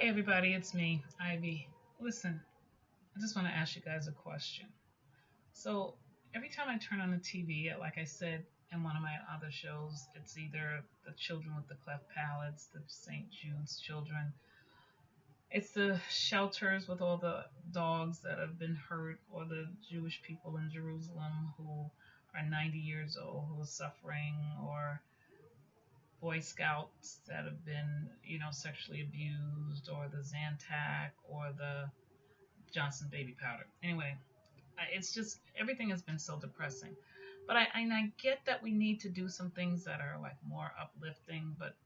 Hey everybody, it's me, Ivy. Listen, I just want to ask you guys a question. So, every time I turn on the TV, like I said in one of my other shows, it's either the children with the cleft palates, the St. Jude's children, it's the shelters with all the dogs that have been hurt, or the Jewish people in Jerusalem who are 90 years old who are suffering, or Boy Scouts that have been, sexually abused, or the Zantac, or the Johnson baby powder. Anyway, it's just everything has been so depressing. But I get that we need to do some things that are like more uplifting. But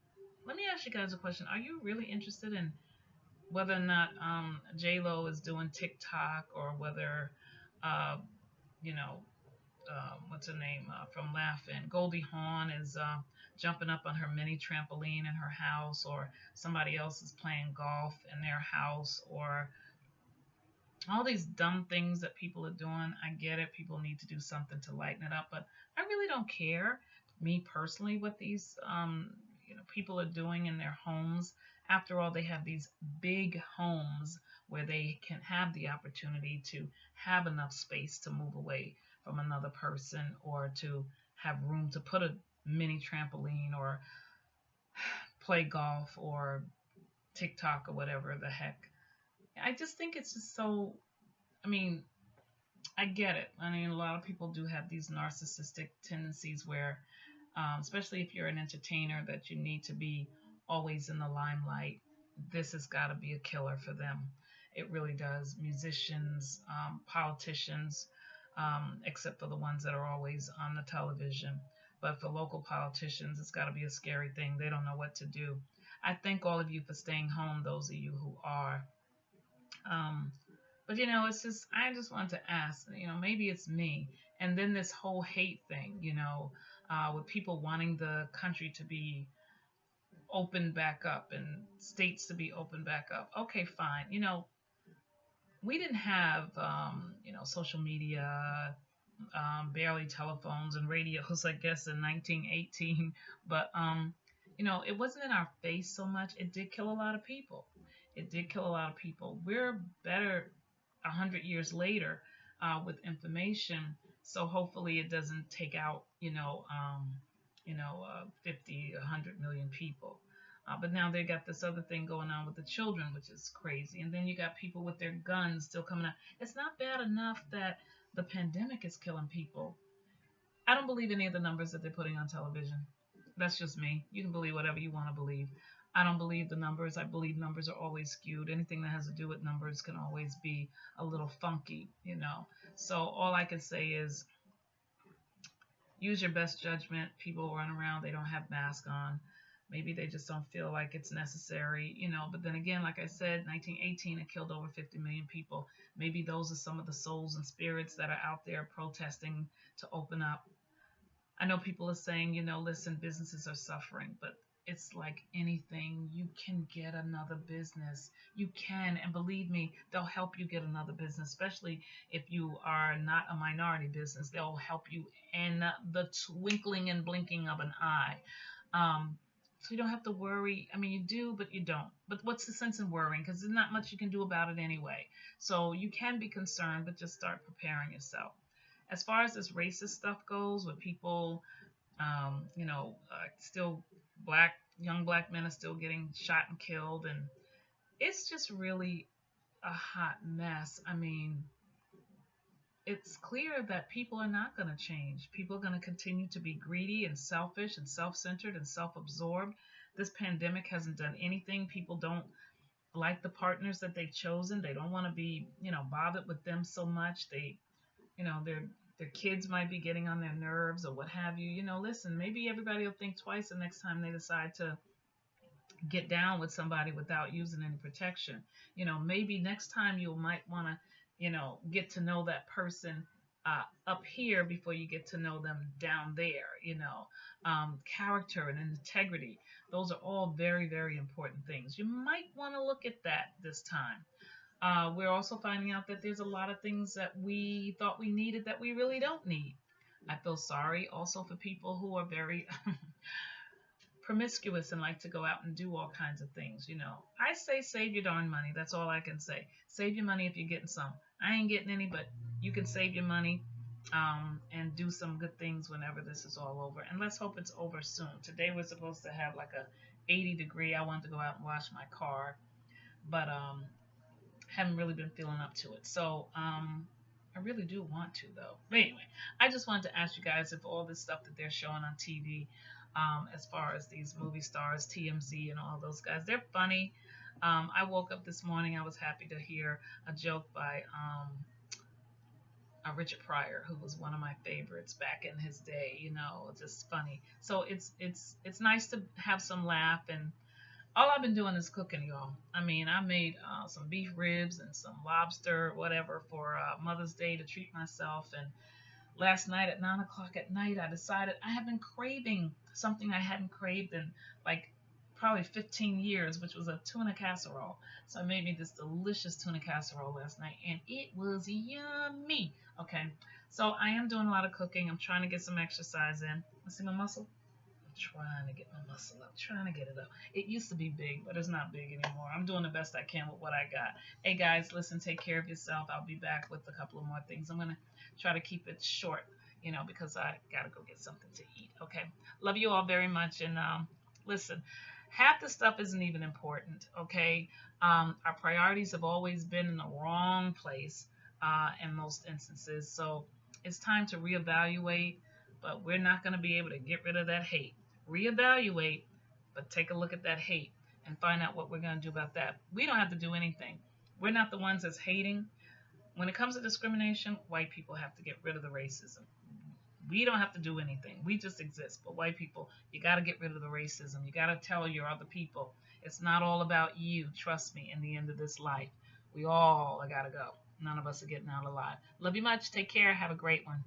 let me ask you guys a question: are you really interested in whether or not J Lo is doing TikTok, or whether uh, you know what's her name from Laughing, Goldie Hawn is jumping up on her mini trampoline in her house, or somebody else is playing golf in their house, or all these dumb things that people are doing? I get it. People need to do something to lighten it up, but I really don't care, me personally, what these people are doing in their homes. After all, they have these big homes where they can have the opportunity to have enough space to move away from another person, or to have room to put a mini trampoline, or play golf, or TikTok, or whatever the heck. I just think it's just so. I mean, I get it. I mean, a lot of people do have these narcissistic tendencies where, especially if you're an entertainer, that you need to be always in the limelight. This has got to be a killer for them. It really does. Musicians, politicians, except for the ones that are always on the television. But for local politicians, it's got to be a scary thing. They don't know what to do. I thank all of you for staying home, those of you who are. Um, but it's just, I just want to ask, maybe it's me. And then this whole hate thing, with people wanting the country to be opened back up, and states to be opened back up. Okay, fine. We didn't have, social media, barely telephones and radios, I guess, in 1918. But, it wasn't in our face so much. It did kill a lot of people. It did kill a lot of people. We're better 100 years later with information. So hopefully it doesn't take out, 50, 100 million people. But now they got this other thing going on with the children, which is crazy. And then you got people with their guns still coming out. It's not bad enough that the pandemic is killing people. I don't believe any of the numbers that they're putting on television. That's just me. You can believe whatever you want to believe. I don't believe the numbers. I believe numbers are always skewed. Anything that has to do with numbers can always be a little funky. So all I can say is use your best judgment. People run around, they don't have masks on. Maybe they just don't feel like it's necessary. But then again, like I said, 1918, it killed over 50 million people. Maybe those are some of the souls and spirits that are out there protesting to open up. I know people are saying, listen, businesses are suffering, but it's like anything. You can get another business. You can, and believe me, they'll help you get another business, especially if you are not a minority business. They'll help you in the twinkling and blinking of an eye. So you don't have to worry. I mean, you do, but you don't. But what's the sense in worrying? Because there's not much you can do about it anyway. So you can be concerned, but just start preparing yourself. As far as this racist stuff goes, with people, still young black men are still getting shot and killed, and it's just really a hot mess. I mean, it's clear that people are not going to change. People are going to continue to be greedy and selfish and self-centered and self-absorbed. This pandemic hasn't done anything. People don't like the partners that they've chosen. They don't want to be, bothered with them so much. Their kids might be getting on their nerves, or what have you. Listen, maybe everybody will think twice the next time they decide to get down with somebody without using any protection. Maybe next time you might want to, get to know that person up here before you get to know them down there. Character and integrity. Those are all very, very important things. You might want to look at that this time. We're also finding out that there's a lot of things that we thought we needed that we really don't need. I feel sorry also for people who are very promiscuous and like to go out and do all kinds of things. I say save your darn money. That's all I can say. Save your money if you're getting some. I ain't getting any, but you can save your money and do some good things whenever this is all over. And let's hope it's over soon. Today we're supposed to have like a 80-degree. I wanted to go out and wash my car, but haven't really been feeling up to it. So I really do want to though. But anyway, I just wanted to ask you guys if all this stuff that they're showing on TV, as far as these movie stars, TMZ, and all those guys, they're funny. I woke up this morning. I was happy to hear a joke by Richard Pryor, who was one of my favorites back in his day. Just funny. So it's nice to have some laugh, and all I've been doing is cooking, y'all. I mean, I made some beef ribs and some lobster, whatever, for Mother's Day to treat myself. And last night at 9 o'clock at night, I decided I have been craving something I hadn't craved in like probably 15 years, which was a tuna casserole. So I made me this delicious tuna casserole last night, and it was yummy. Okay, so I am doing a lot of cooking. I'm trying to get some exercise in. See my muscle? I'm trying to get my muscle up, trying to get it up. It used to be big, but it's not big anymore. I'm doing the best I can with what I got. Hey guys, listen, take care of yourself. I'll be back with a couple of more things. I'm going to try to keep it short, because I got to go get something to eat. Okay. Love you all very much. And listen, half the stuff isn't even important. Okay. Our priorities have always been in the wrong place in most instances. So it's time to reevaluate, but we're not going to be able to get rid of that hate. Reevaluate, but take a look at that hate and find out what we're going to do about that. We don't have to do anything. We're not the ones that's hating. When it comes to discrimination, white people have to get rid of the racism. We don't have to do anything. We just exist. But white people, you got to get rid of the racism. You got to tell your other people, it's not all about you. Trust me, in the end of this life, we all got to go. None of us are getting out alive. Love you much. Take care. Have a great one.